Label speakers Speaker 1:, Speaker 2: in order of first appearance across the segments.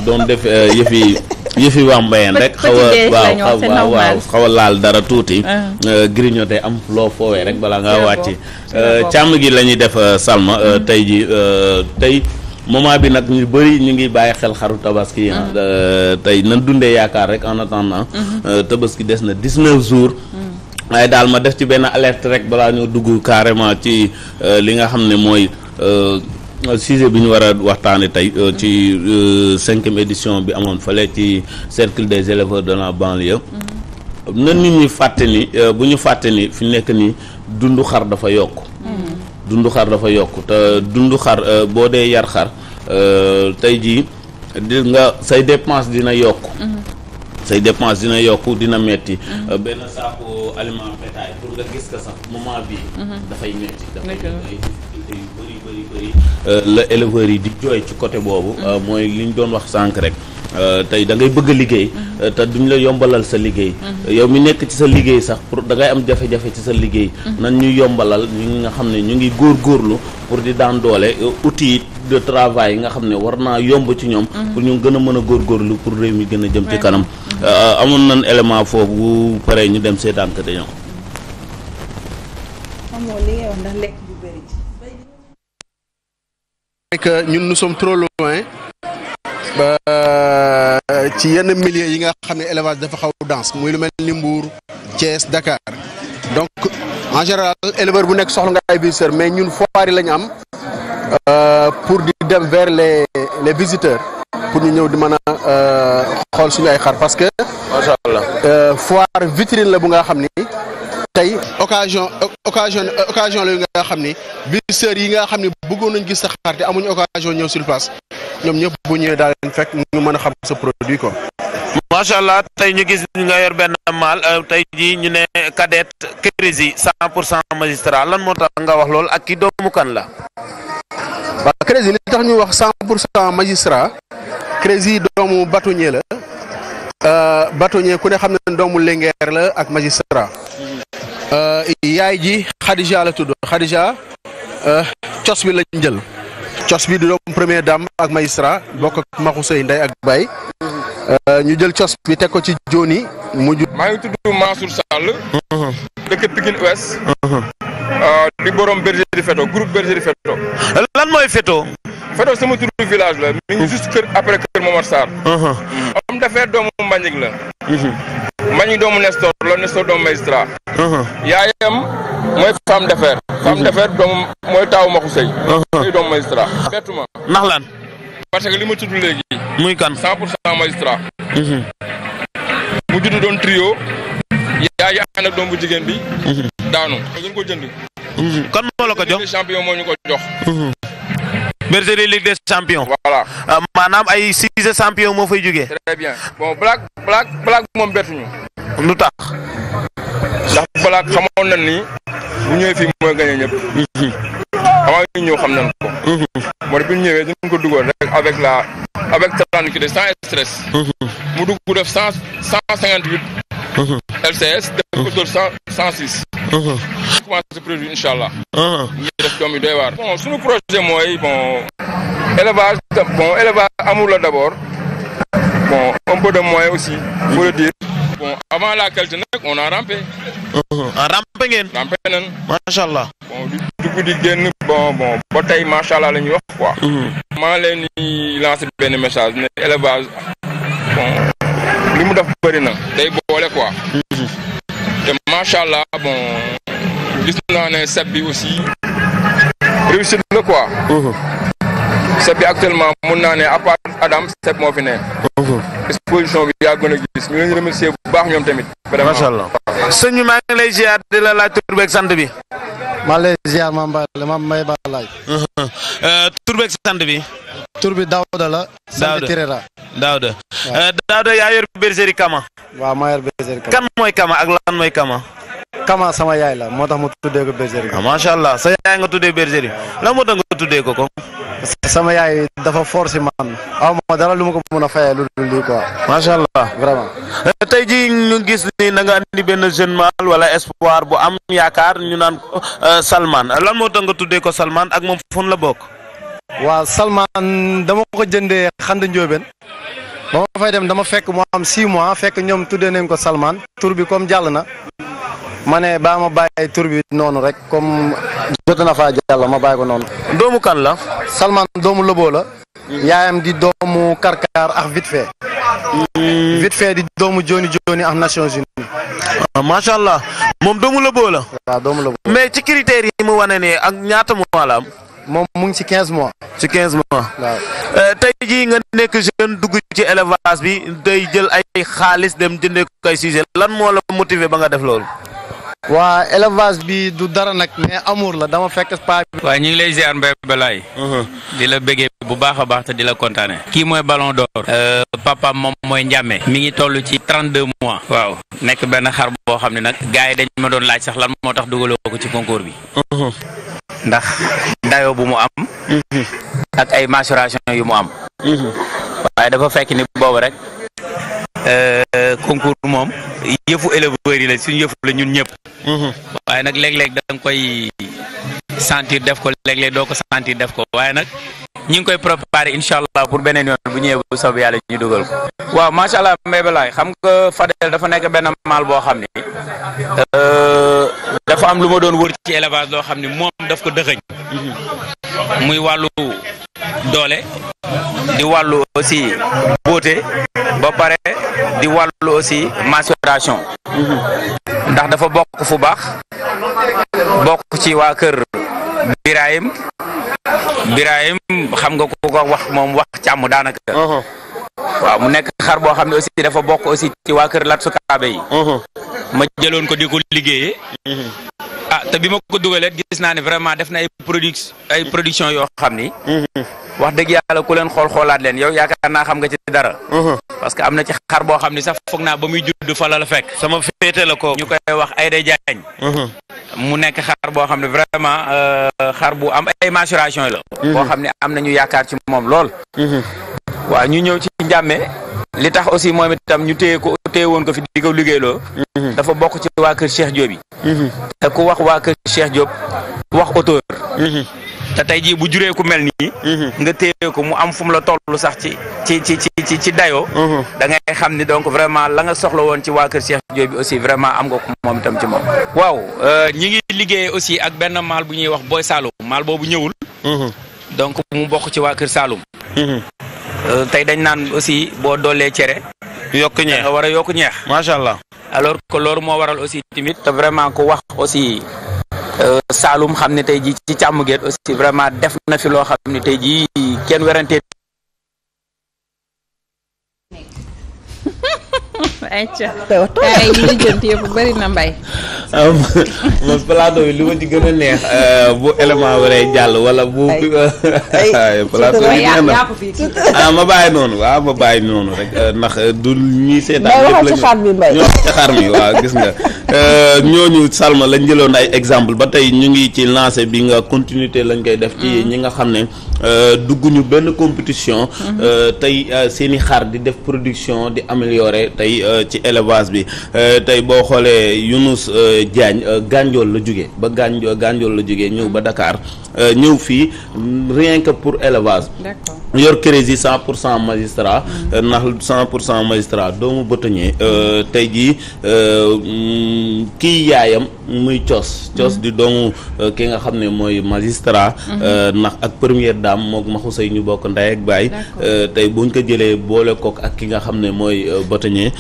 Speaker 1: doon def yëfi wàmbayeen rek xaw a laal dara tuuti grignoté am loo foowee rek balaa ngaa wàcc càmm gi la ñuy def Salma tey ji tey moment bi nag ñu bëri ñu ngi bàyyi xel xaru tabaski tey nan dundee yaakaar rek en attendant tabaski des na 19 jours waaye daal ma def ci benn alerte rek balaa ñoo dugg carrément ci li nga xam ne mooy sujet bi ñu war a waxtaane tey ci 5e édition bi amoon fale ci cercle des éleveurs de la banlieue na nit ñi fàtte ni bu ñu fàtte ni fi nekk ni dundu xar dafa yokk dundu xar dafa yokk te dundu xar boo dee yar xar tey jii di nga say dépense dina yokk say dépense dina yokk dina metti benn saako aliment bétail pour nga gis ko sax moment bi dafay metti dafay ay difficulté yu bëri la éleveurs yi di jooy ci côté boobu mooy li ñu doon wax sànq rek tey da ngay bëgg a liggéey te duñ la yombalal sa liggéey yow mi nekk ci sa liggéey sax pour da ngay am jafe-jafe ci sa liggéey nan ñu yombalal ñi nga xam ne ñu ngi góorgóorlu pour di daan doole outils de travail yi nga xam ne war naa yomb ci ñoom pour ñu gën a mën a góorgóorlu pour réew mi gën a jëm ci kanam amoon nañ élément foofu bu paree ñu dem seetaan ko dañoo
Speaker 2: que ñun nous sommes trop loin ba ci yenn milieux yi nga xam ne élevage dafa xaw dense muy lu mel ni Mbour Thiès Dakar donc en général éleveur bu nekk soxla nga ay visiteurs mais ñun foire yi la ñu am pour di dem vers les visiteurs pour ñu ñëw di mën a xool suñu ay xar parce que macha allah foire vitrine la bu nga xam ni tey occasion la yu nga xam ni visiteurs yi nga xam ni bëggoon nañ gis sa xar te amuñu occasion ñëw sur place ñoom ñëpp bu ñëwee daal leen fekk ñu mën a xam sa produit quoi.
Speaker 3: macha allah tey ñu gis nga yor benn maal tey jii ñu ne cadet Crési 100% magistrat lan moo tax nga wax lool ak ki doomu kan la.
Speaker 2: waaw Crési li tax ñu wax 100% magistrat Crési doomu bâtonnier la bâtonnier ku ne xam ne doomu Linguère la ak magistrat. yaay ji Khadija la tudd Khadija cos bi lañ jël cos bi di doom première dame ak magistrat bokk ak Maxu Sey ndey ak baay ñu jël cos bi teg ko ci Joni mujj.
Speaker 4: maa ngi tudd Mansour Sall. dëkk Pikine Ouest. di borom bergerie Feto groupe bergerie Feto.
Speaker 3: lan mooy Feto.
Speaker 4: Feto sama turu village la mi ngi juste kër après kër Momar Sarr. homme d'affaires doomu Mbagnick la. Mbagnick doomu Nestor la Nestor doomu magistrat. yaayam mooy femme d'affaires. femme d'affaires doomu mooy taawu Maxu Sey. mooy doomu magistrat. pertement.
Speaker 3: ndax lan.
Speaker 4: parce que li ma tudd léegi.
Speaker 3: muy kan
Speaker 4: 100% magistrat. mu judd doon trio. yaay ànd ak doom bu jigéen bi. daanu. dañ ko jënd.
Speaker 3: kan moo la ko jox
Speaker 4: champion moo ñu ko jox.
Speaker 3: bergerie Ligue des champions.
Speaker 4: voilà.
Speaker 3: maanaam ay 6 champion moo fay jógee.
Speaker 4: très bien bon Black moom bettuñu.
Speaker 3: lu tax.
Speaker 4: ndax Black xamoon nañ ni bu ñëwee fii mooy gagné ñëpp. avant ñu ñëw xam nañ ko. moo tax bi ñu ñëwee dañ ko dugal rek avec tranquillité sans stress. mu dugg def 158. LCS def ko tool 106. commencé produit incha allah. ñu def doom yi doy waar. bon suñu projet mooy élevage amour la d'abord. bon un peu de moyens aussi. faut le dire. bon avant la qualité nag on a rampé.
Speaker 3: rampé ngeen.
Speaker 4: rampé nañ.
Speaker 3: macha allah.
Speaker 4: bon di dugg di génn bon ba tey macha allah la ñuy wax quoi. maa leen di lancer benn message ne élevage bon li mu def bëri na day boole quoi. te macha allah bon gis naa ne seb bi aussi réussite la quoi. seb bi actuellement mun naa ne à part Adam seb moo fi ne. exposition bi yaa gën a gis ñu leen remercier bu baax ñoom tamit. vraiment
Speaker 3: macha allah. sëñ bi maa ngi lay ziar di la laaj tur beeg sant bi.
Speaker 5: maa lay ziar ma may ba laaj.
Speaker 3: tur beeg sant bi.
Speaker 5: tur bi Daouda la.
Speaker 3: Daouda
Speaker 5: Tirera.
Speaker 3: Daouda. Daouda yaa yor bergerie Kama.
Speaker 5: waaw maa yor bergerie Kama.
Speaker 3: kan mooy Kama ak lan mooy Kama.
Speaker 5: Kama sama yaay la moo tax mu tuddee ko bergerie.
Speaker 3: macha allah sa yaay nga tuddee bergerie lan moo tax nga tuddee ko ko.
Speaker 5: sama yaay dafa force man aw ma dara lu ma ko mën a fayee lu dul lii quoi.
Speaker 3: macha allah
Speaker 5: vraiment.
Speaker 3: tey jii ñu gis ni na nga andi benn jeune mâle wala espoir bu am yaakaar ñu naan ko Salman lan moo tax nga tuddee ko Salman ak moom fun la bokk.
Speaker 5: waaw Salman dama ko jëndee Xand Njóobeen ba ma fay dem dama fekk mu am 6 mois fekk ñoom tuddee nañ ko Salman tur bi comme jàll na ma ne baa ma bàyyi tur bi noonu rek comme jot na faa jàll ma bàyyi ko noonu.
Speaker 3: doomu kan la.
Speaker 5: Salman doomu Lobo la. yaayam di doomu Karkar ak vite fait. vite fait di doomu Joni Joni ak Nations Unies.
Speaker 3: macha allah moom doomu Lobo la.
Speaker 5: waaw doomu Lobo.
Speaker 3: mais ci critères yi mu wane ne ak ñaata mois la am.
Speaker 5: moom mu ngi ci 15 mois.
Speaker 3: ci 15 mois.
Speaker 5: waaw.
Speaker 3: tey jii nga nekk jeune dugg ci élevage bi day jël ay xaalis dem jëndee ko ay sujet lan moo la motiver ba nga def loolu.
Speaker 5: waa élevage bi du dara nag mais amour la dama fekk paa bi.
Speaker 6: waaw ñu ngi lay ziar Mbaye Balaye. di la bëggee bu baax a baax te di la kontaane. kii mooy Ballon d'Or. papa moom mooy Ndiame. mi ngi toll ci 32 mois. waaw nekk benn xar boo xam ne nag gars yi dañ ma doon laaj sax lan moo tax dugaloo ko ci concours bi. ndax dayo bu mu am. ak ay maturation yu mu am. waaye dafa fekk ni boobu rek. concours moom yëfu éleveurs yi la suñu yëfu la ñun ñëpp. waaye nag léeg-léeg da nga koy sentir def ko léeg-léeg doo ko sentir def ko waaye nag ñi ngi koy préparer incha allah pour beneen yoon bu ñëwee bu soobee yàlla ñu dugal ko. waaw macha allah Mbaye Balaye xam nga Fadel dafa nekk benn maal boo xam ni dafa am lu ma doon wër ci élevage loo xam ni moom daf ko dëxëñ. muy wàllu doole di wàllu aussi beauté ba pare di wàllu aussi maturation. ndax dafa bokk fu baax bokk ci waa kër Birahim xam nga ko wax moom wax càmm daanaka. waaw mu nekk xar boo xam ne aussi dafa bokk aussi ci waa kër Lat Sukaabe yi. ma jëloon ko di ko liggéeyee. te bi ma ko dugalee gis naa ne vraiment def na ay production yoo xam ni. wax dëgg yàlla ku leen xoolaat leen yow yaakaar naa xam nga ci dara. parce que am na ci xar boo xam ni sax foog naa ba muy judd fa la fekk. sama féete la ko ñu koy wax Ayda Diagne. mu nekk xar boo xam ne vraiment xar bu am ay maturation la. boo xam ne am nañu yaakaar ci moom lool. waaw ñu ñëw ci Ndiame li tax aussi moom itam ñu téye woon ko fi di ko liggéeyloo. dafa bokk ci waa kër Cheikh Diop yi. te ku wax waa kër Cheikh Diop wax auteur. te tey jii bu juree ku mel nii. nga téye ko mu am fu mu la toll sax ci dayoo. da ngay xam ni donc vraiment la nga soxla woon ci waa kër Cheikh Diop bi aussi vraiment am nga ko moom itam ci moom. waaw ñi ngi liggéeyee aussi ak benn maal bu ñuy wax Boy Saloum maal boobu ñëwul. donc mu bokk ci waa kër Saloum. tey dañ naan aussi boo doolee cere. yokk ñeex nga war a yokk ñeex. macha allah. alors que loolu moo waral aussi tamit te vraiment ku wax aussi. Saloum xam ne tey jii ci càmm geet aussi vraiment def na fi loo xam ne tey jii kenn werante.
Speaker 7: ayca ay yi jënt yëpp bëri na mbay.
Speaker 1: man plateau bi li ma ci gën a neex bu élément waree jàll wala bu. plateau bi neex na ma bàyyi noonu waaw ma bàyyi noonu rek ndax du ñuy seetaan lépp la ñoo ci xar mi waaw gis nga ñooñu Salma lañ jëloon ay exemple ba tey ñu ngi ci lancé bi nga continuité lañ koy def ci ñi nga xam ne dugguñu benn compétition tey seeni xar di def production di améliorer tey ci élevage bi tey boo xoolee Younous Diagne Gandiol la jógee ba Gandiol la jógee ñëw ba Dakar ñëw fii rien que pour élevage. D'accord. yor crédit 100% magistrat ndax 100% magistrat doomu bâtonnier tey jii kii yaayam muy coos di doomu ki nga xam ne mooy magistrat ndax ak première dame mook Maxu Sey ñu bokk ndey ak baay tey buñ ko jëlee boole kook ak ki nga xam ne mooy bâtonnier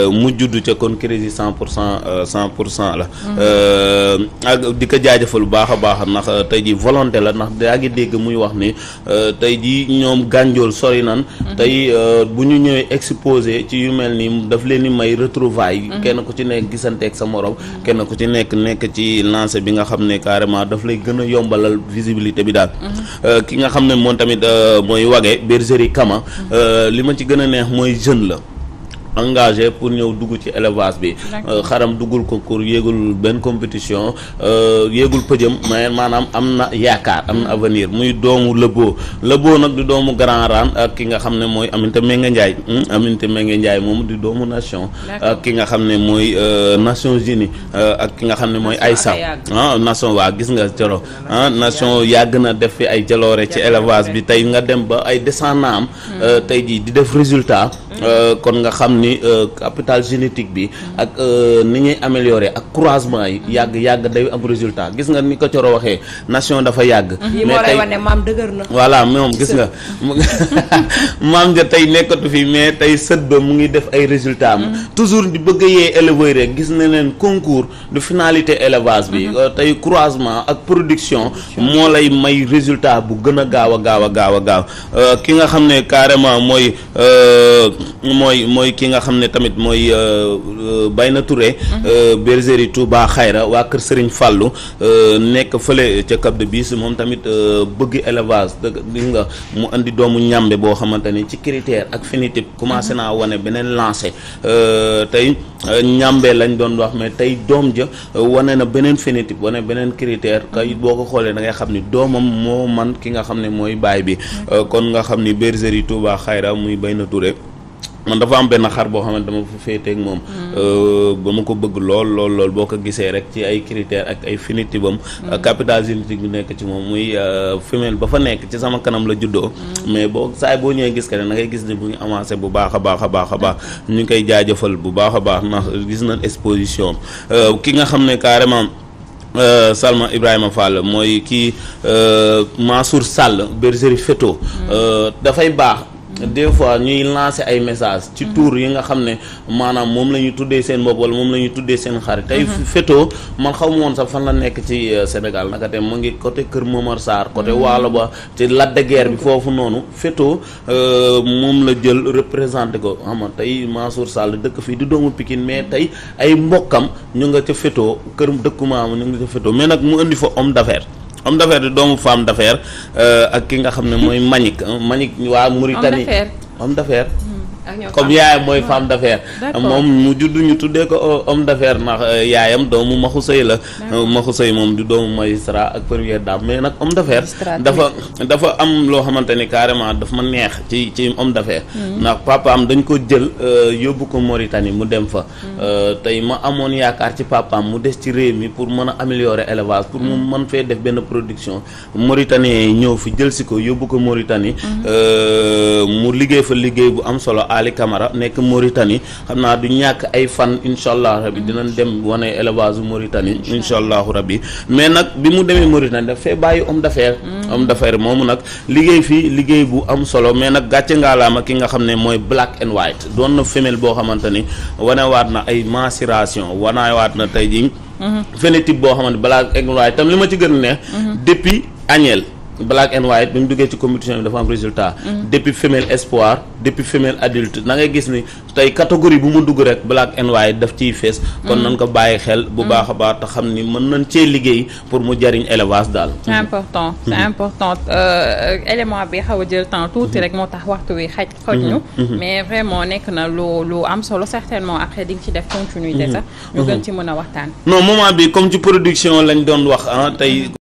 Speaker 1: mu judd ca kon crédit 100% la ak di ko jaajëfal bu baax a baax ndax tey jii volonté la ndax daa ngi dégg muy wax ni tey jii ñoom Gandiol sori nan tey bu ñu ñëwee exposé ci yu mel ni daf leen di may retrouvailles kenn ku ci nekk gisanteeg sa morom kenn ku ci nekk ci lancé bi nga xam ne carrément daf lay gën a yombalal visibilité bi daal ki nga xam ne moom tamit mooy Wage bergerie Kama li ma ci gën a neex mooy jeune la engagé pour ñëw dugg ci élevage bi. xaram duggul concours yéegul benn compétition yéegul pëjëm mais maanaam am na yaakaar am na avenir muy doomu Lebo nag di doomu Grand Rane ak ki nga xam ne mooy Aminata Mbengue Ndiaye moom di doomu Nation ak ki nga xam ne mooy Nations Unies ak ki nga xam ne mooy Aïssa Nation waa gis nga coro Nation yàgg na def fi ay jaloore ci élevage bi tey nga dem ba ay descendants am tey jii di def résultat kon nga xam ni capital génétique bi ak ni ñuy améliorer ak croisement yi yàgg day am résultat gis nga ni ko coro waxee Nation dafa yàgg mais tey
Speaker 7: maam dëgër na
Speaker 1: voilà moom gis nga maam ja tey nekkatu fi mais tey sët ba mu ngi def ay résultats am toujours di bëgg yee éleveur rek gis na leen concours de finalité élevage bi tey croisement ak production moo lay may résultat bu gën a gaaw a gaaw ki nga xam ne carrément mooy ki nga xam ne tamit mooy Bayna Touré bergerie Touba Xayra waa kër Serigne Fallou nekk fële ca Cap de Biche moom tamit bëgg élevage di nga mu andi doomu ñambe boo xamante ni ci critère ak phénotype commencé naa wane beneen lancé tey ñambe lañ doon wax mais tey doom ja wane na beneen phénotype wane beneen critère kay boo ko xoolee da ngay xam ni doomam moo man ki nga xam ne mooy baay bi kon nga xam ni bergerie Touba Xayra muy Bayna Touré man dafa am benn xar boo xamante dama fa féeteeg moom ba ma ko bëgg lool boo ko gisee rek ci ay critères ak ay phénotype am capital génétique bi nekk ci moom muy femelle ba fa nekk ci sama kanam la juddoo mais boo boo ñëwee gis ka ne da ngay gis ne bu ngi avancé bu baax a baax ñu ngi koy jaajëfal bu baax a baax ndax gis nañ exposition ki nga xam ne carrément Salma Ibrahima Fall mooy kii Mansour Sall bergerie Feto dafay baax des fois ñuy lancer ay messages ci tour yi nga xam ne maanaam moom la ñuy tuddee seen bopp wala moom la ñuy tuddee seen xarit tey Feto man xaw ma woon sax fan la nekk ci Sénégal naka te mu ngi côté Kër Momar Sarr côté Waalo ba ci Lac de Guiers bi foofu noonu Feto moom la jël représenté ko xam nga tey Mansour Sall dëkk fii di doomu Pikine mais tey ay mbokkam ñu nga ca Feto kër dëkku maamu ñu nga ca Feto mais nag mu indi fa homme d'affaires di doomu femme d'affaires ak ki nga xam ne mooy Manick waa Mauritanie homme d'affaires comme yaayam mooy femme d'affaires moom mu judd ñu tuddee ko homme d'affaires ndax yaayam doomu Maxu Sëy la Maxu Sëy moom di doomu magistrat ak première dame mais nag homme d'affaires dafa am loo xamante ni carrément daf ma neex ci homme d'affaires ndax papaam dañ ko jël yóbbu ko Mauritanie mu dem fa tey ma amoon yaakaar ci papaam mu des ci réew mi pour mën a améliorer élevage pour mu mën fee def benn production Mauritanie yi ñëw fi jël si ko yóbbu ko Mauritanie mu liggéey fa liggéey bu am solo Ali Camara nekk Mauritanie xam naa du ñàkk ay fan incha allah rabi dinañ dem wane élevage Mauritanie incha allahu rabi mais nag bi mu demee Mauritanie daf fee bàyyi homme d'affaires moomu nag liggéey fii liggéey bu am solo mais nag gàcce ngaalaama ki nga xam ne mooy black and white doon na femelle boo xamante ni wanewaat na ay mensuration wanewaat na tey jii phénotype boo xamante black and white tam li ma ci gën a neex depuis Agnelle black and white bi mu duggee ci compétition bi dafa am résultat depuis femelle espoir depuis femelle adulte da ngay gis ni tey catégorie bu mu dugg rek black and white daf ciy fees kon nañ ko bàyyi xel bu baax a baax te xam ni mën nañ cee liggéey pour mu jariñ élevage daal
Speaker 7: c'est important élément bi xaw a jël temps tuuti rek moo tax waxtu wi xoj ñu mais vraiment nekk na lu am solo certainement après di nga ci def continuité sax ñu gën ci mën a waxtaan
Speaker 1: non moment bi comme ci production lañ doon wax tey